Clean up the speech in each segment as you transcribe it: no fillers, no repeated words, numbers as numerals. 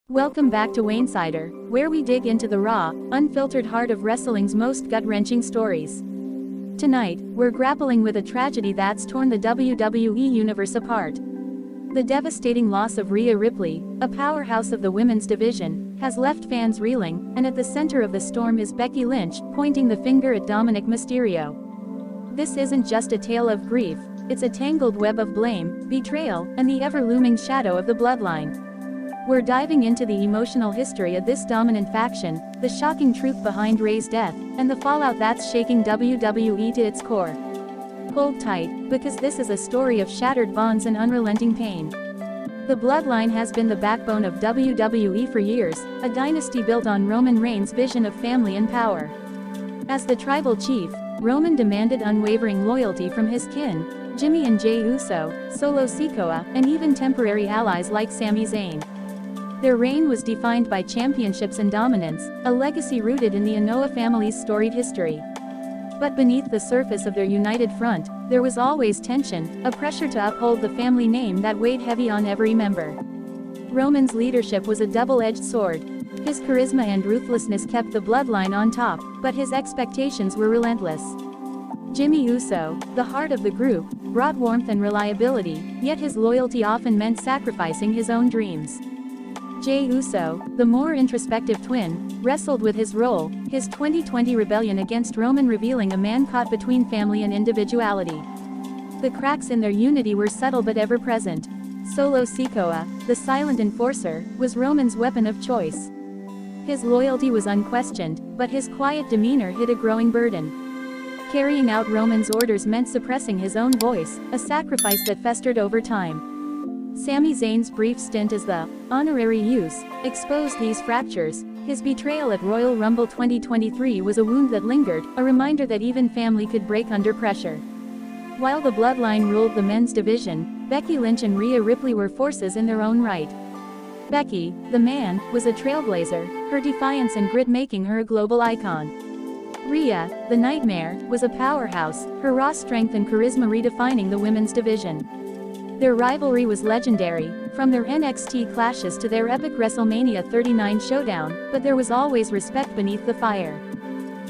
Welcome back to Wainsider, where we dig into the raw, unfiltered heart of wrestling's most gut-wrenching stories. Tonight, we're grappling with a tragedy that's torn the WWE Universe apart. The devastating loss of Rhea Ripley, a powerhouse of the women's division, has left fans reeling, and at the center of the storm is Becky Lynch, pointing the finger at Dominik Mysterio. This isn't just a tale of grief, it's a tangled web of blame, betrayal, and the ever-looming shadow of the bloodline. We're diving into the emotional history of this dominant faction, the shocking truth behind Rhea's death, and the fallout that's shaking WWE to its core. Hold tight, because this is a story of shattered bonds and unrelenting pain. The bloodline has been the backbone of WWE for years, a dynasty built on Roman Reigns' vision of family and power. As the tribal chief, Roman demanded unwavering loyalty from his kin, Jimmy and Jey Uso, Solo Sikoa, and even temporary allies like Sami Zayn. Their reign was defined by championships and dominance, a legacy rooted in the Anoa'i family's storied history. But beneath the surface of their united front, there was always tension, a pressure to uphold the family name that weighed heavy on every member. Roman's leadership was a double-edged sword. His charisma and ruthlessness kept the bloodline on top, but his expectations were relentless. Jimmy Uso, the heart of the group, brought warmth and reliability, yet his loyalty often meant sacrificing his own dreams. Jey Uso, the more introspective twin, wrestled with his role, his 2020 rebellion against Roman revealing a man caught between family and individuality. The cracks in their unity were subtle but ever-present. Solo Sikoa, the silent enforcer, was Roman's weapon of choice. His loyalty was unquestioned, but his quiet demeanor hid a growing burden. Carrying out Roman's orders meant suppressing his own voice, a sacrifice that festered over time. Sami Zayn's brief stint as the honorary use exposed these fractures. His betrayal at Royal Rumble 2023 was a wound that lingered, a reminder that even family could break under pressure. While the bloodline ruled the men's division, Becky Lynch and Rhea Ripley were forces in their own right. Becky, the man, was a trailblazer, her defiance and grit making her a global icon. Rhea, the nightmare, was a powerhouse, her raw strength and charisma redefining the women's division. Their rivalry was legendary, from their NXT clashes to their epic WrestleMania 39 showdown, but there was always respect beneath the fire.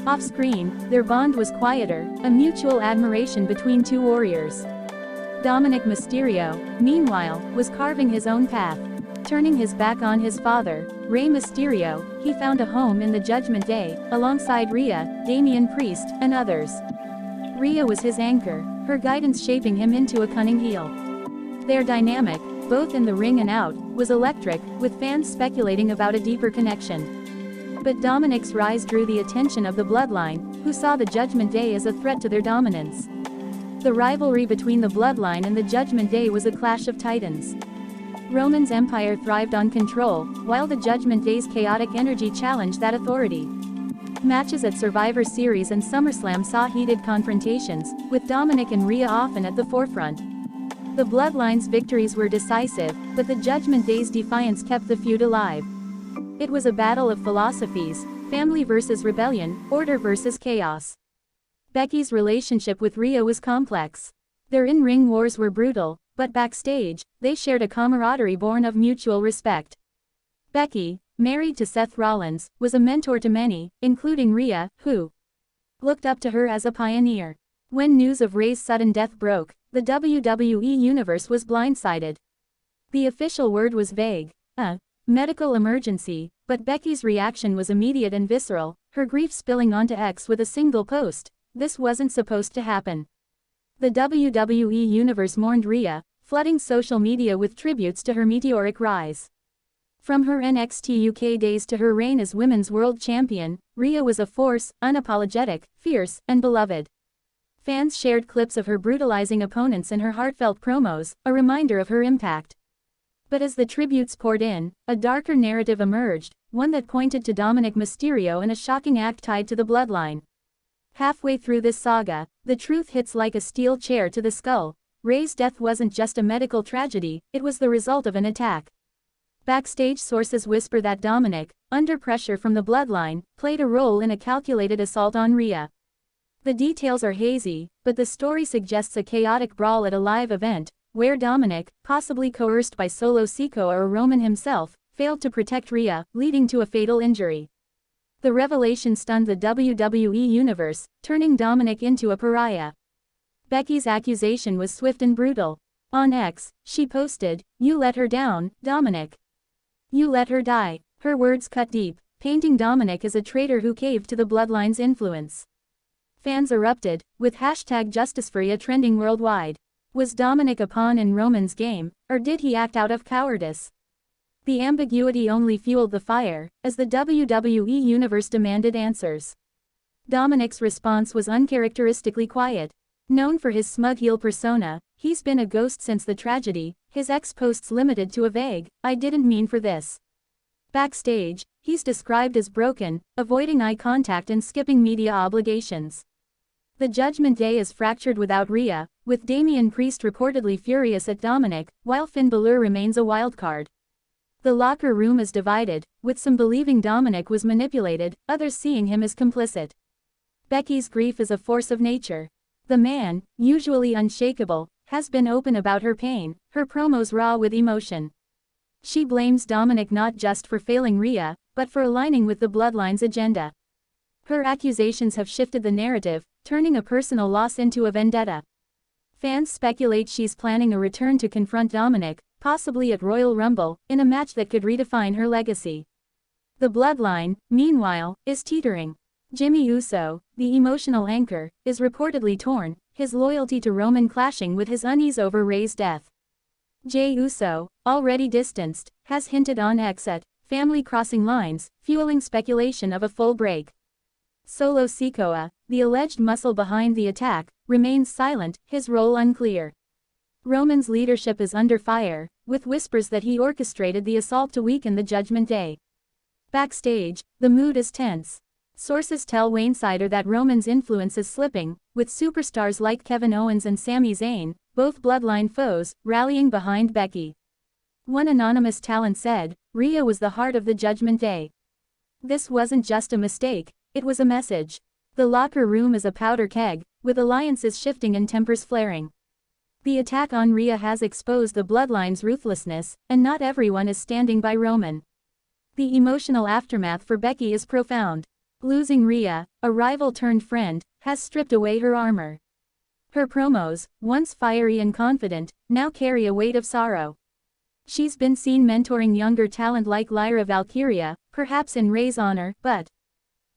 Off-screen, their bond was quieter, a mutual admiration between two warriors. Dominik Mysterio, meanwhile, was carving his own path. Turning his back on his father, Rey Mysterio, he found a home in the Judgment Day, alongside Rhea, Damian Priest, and others. Rhea was his anchor, her guidance shaping him into a cunning heel. Their dynamic, both in the ring and out, was electric, with fans speculating about a deeper connection. But Dominik's rise drew the attention of the bloodline, who saw the Judgment Day as a threat to their dominance. The rivalry between the bloodline and the Judgment Day was a clash of titans. Roman's empire thrived on control, while the Judgment Day's chaotic energy challenged that authority. Matches at Survivor Series and SummerSlam saw heated confrontations, with Dominik and Rhea often at the forefront. The bloodline's victories were decisive, but the Judgment Day's defiance kept the feud alive. It was a battle of philosophies, family versus rebellion, order versus chaos. Becky's relationship with Rhea was complex. Their in-ring wars were brutal, but backstage, they shared a camaraderie born of mutual respect. Becky, married to Seth Rollins, was a mentor to many, including Rhea, who looked up to her as a pioneer. When news of Rhea's sudden death broke, the WWE Universe was blindsided. The official word was vague, a medical emergency, but Becky's reaction was immediate and visceral, her grief spilling onto X with a single post. This wasn't supposed to happen. The WWE Universe mourned Rhea, flooding social media with tributes to her meteoric rise. From her NXT UK days to her reign as Women's World Champion, Rhea was a force, unapologetic, fierce, and beloved. Fans shared clips of her brutalizing opponents and her heartfelt promos, a reminder of her impact. But as the tributes poured in, a darker narrative emerged, one that pointed to Dominik Mysterio and a shocking act tied to the bloodline. Halfway through this saga, the truth hits like a steel chair to the skull. Rhea's death wasn't just a medical tragedy, it was the result of an attack. Backstage sources whisper that Dominik, under pressure from the bloodline, played a role in a calculated assault on Rhea. The details are hazy, but the story suggests a chaotic brawl at a live event, where Dominik, possibly coerced by Solo Sikoa or Roman himself, failed to protect Rhea, leading to a fatal injury. The revelation stunned the WWE Universe, turning Dominik into a pariah. Becky's accusation was swift and brutal. On X, she posted, "You let her down, Dominik. You let her die." Her words cut deep, painting Dominik as a traitor who caved to the bloodline's influence. Fans erupted, with #JusticeForRhea trending worldwide. Was Dominik a pawn in Roman's game, or did he act out of cowardice? The ambiguity only fueled the fire, as the WWE Universe demanded answers. Dominik's response was uncharacteristically quiet. Known for his smug heel persona, he's been a ghost since the tragedy, his ex-posts limited to a vague, "I didn't mean for this." Backstage, he's described as broken, avoiding eye contact and skipping media obligations. The Judgment Day is fractured without Rhea, with Damian Priest reportedly furious at Dominik, while Finn Balor remains a wildcard. The locker room is divided, with some believing Dominik was manipulated, others seeing him as complicit. Becky's grief is a force of nature. The man, usually unshakable, has been open about her pain, her promos raw with emotion. She blames Dominik not just for failing Rhea, but for aligning with the bloodline's agenda. Her accusations have shifted the narrative, turning a personal loss into a vendetta. Fans speculate she's planning a return to confront Dominik, possibly at Royal Rumble, in a match that could redefine her legacy. The bloodline, meanwhile, is teetering. Jimmy Uso, the emotional anchor, is reportedly torn, his loyalty to Roman clashing with his unease over Rey's death. Jey Uso, already distanced, has hinted on X at family crossing lines, fueling speculation of a full break. Solo Sikoa, the alleged muscle behind the attack, remains silent, his role unclear. Roman's leadership is under fire, with whispers that he orchestrated the assault to weaken the Judgment Day. Backstage, the mood is tense. Sources tell Wayne-Sider that Roman's influence is slipping, with superstars like Kevin Owens and Sami Zayn, both bloodline foes, rallying behind Becky. One anonymous talent said, "Rhea was the heart of the Judgment Day. This wasn't just a mistake, it was a message." The locker room is a powder keg, with alliances shifting and tempers flaring. The attack on Rhea has exposed the bloodline's ruthlessness, and not everyone is standing by Roman. The emotional aftermath for Becky is profound. Losing Rhea, a rival turned friend, has stripped away her armor. Her promos, once fiery and confident, now carry a weight of sorrow. She's been seen mentoring younger talent like Lyra Valkyria, perhaps in Rey's honor, but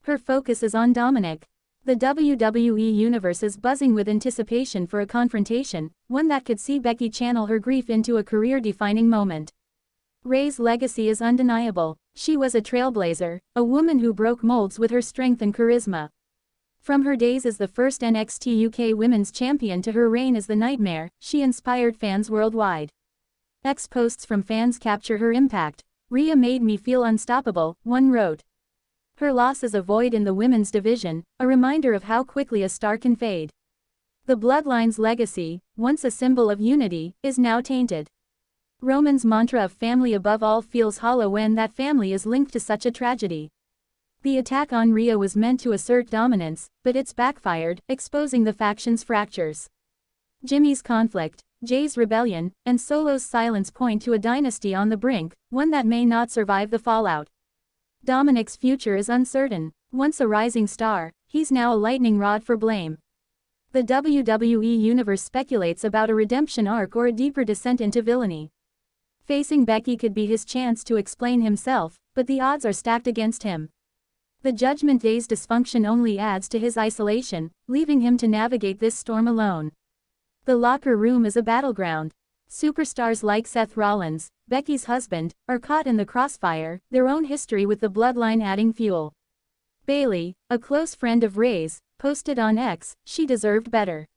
her focus is on Dominik. The WWE Universe is buzzing with anticipation for a confrontation, one that could see Becky channel her grief into a career-defining moment. Rey's legacy is undeniable. She was a trailblazer, a woman who broke molds with her strength and charisma. From her days as the first NXT UK Women's Champion to her reign as the Nightmare, she inspired fans worldwide. Posts from fans capture her impact. "Rhea made me feel unstoppable," one wrote. Her loss is a void in the women's division, a reminder of how quickly a star can fade. The bloodline's legacy, once a symbol of unity, is now tainted. Roman's mantra of family above all feels hollow when that family is linked to such a tragedy. The attack on Rhea was meant to assert dominance, but it's backfired, exposing the faction's fractures. Jimmy's conflict, Jey's rebellion, and Solo's silence point to a dynasty on the brink, one that may not survive the fallout. Dominik's future is uncertain. Once a rising star, he's now a lightning rod for blame. The WWE Universe speculates about a redemption arc or a deeper descent into villainy. Facing Becky could be his chance to explain himself, but the odds are stacked against him. The Judgment Day's dysfunction only adds to his isolation, leaving him to navigate this storm alone. The locker room is a battleground. Superstars like Seth Rollins, Becky's husband, are caught in the crossfire, their own history with the bloodline adding fuel. Bayley, a close friend of Rey's, posted on X, "She deserved better.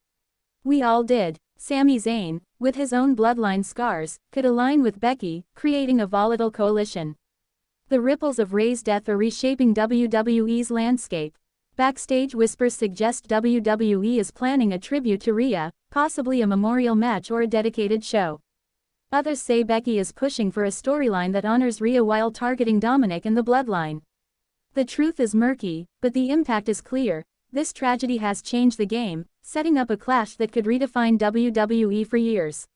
We all did." Sami Zayn, with his own bloodline scars, could align with Becky, creating a volatile coalition. The ripples of Rey's death are reshaping WWE's landscape. Backstage whispers suggest WWE is planning a tribute to Rhea, possibly a memorial match or a dedicated show. Others say Becky is pushing for a storyline that honors Rhea while targeting Dominik and the bloodline. The truth is murky, but the impact is clear. This tragedy has changed the game, setting up a clash that could redefine WWE for years.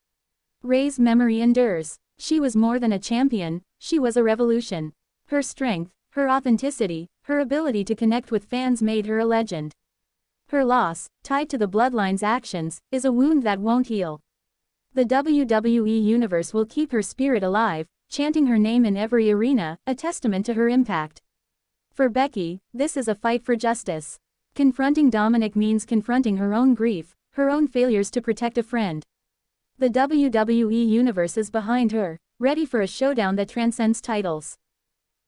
Rey's memory endures. She was more than a champion, she was a revolution. Her strength, her authenticity, her ability to connect with fans made her a legend. Her loss, tied to the Bloodline's actions, is a wound that won't heal. The WWE Universe will keep her spirit alive, chanting her name in every arena, a testament to her impact. For Becky, this is a fight for justice. Confronting Dominik means confronting her own grief, her own failures to protect a friend. The WWE Universe is behind her, ready for a showdown that transcends titles.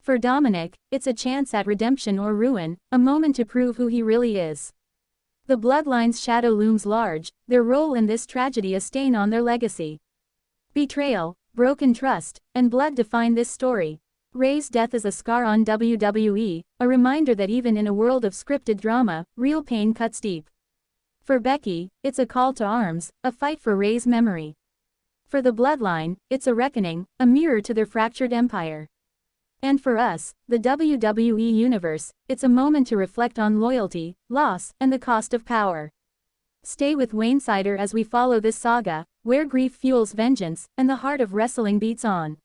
For Dominik, it's a chance at redemption or ruin, a moment to prove who he really is. The Bloodline's shadow looms large, their role in this tragedy a stain on their legacy. Betrayal, broken trust, and blood define this story. Rhea's death is a scar on WWE, a reminder that even in a world of scripted drama, real pain cuts deep. For Becky, it's a call to arms, a fight for Rhea's memory. For the Bloodline, it's a reckoning, a mirror to their fractured empire. And for us, the WWE Universe, it's a moment to reflect on loyalty, loss, and the cost of power. Stay with Wayne Sider as we follow this saga, where grief fuels vengeance, and the heart of wrestling beats on.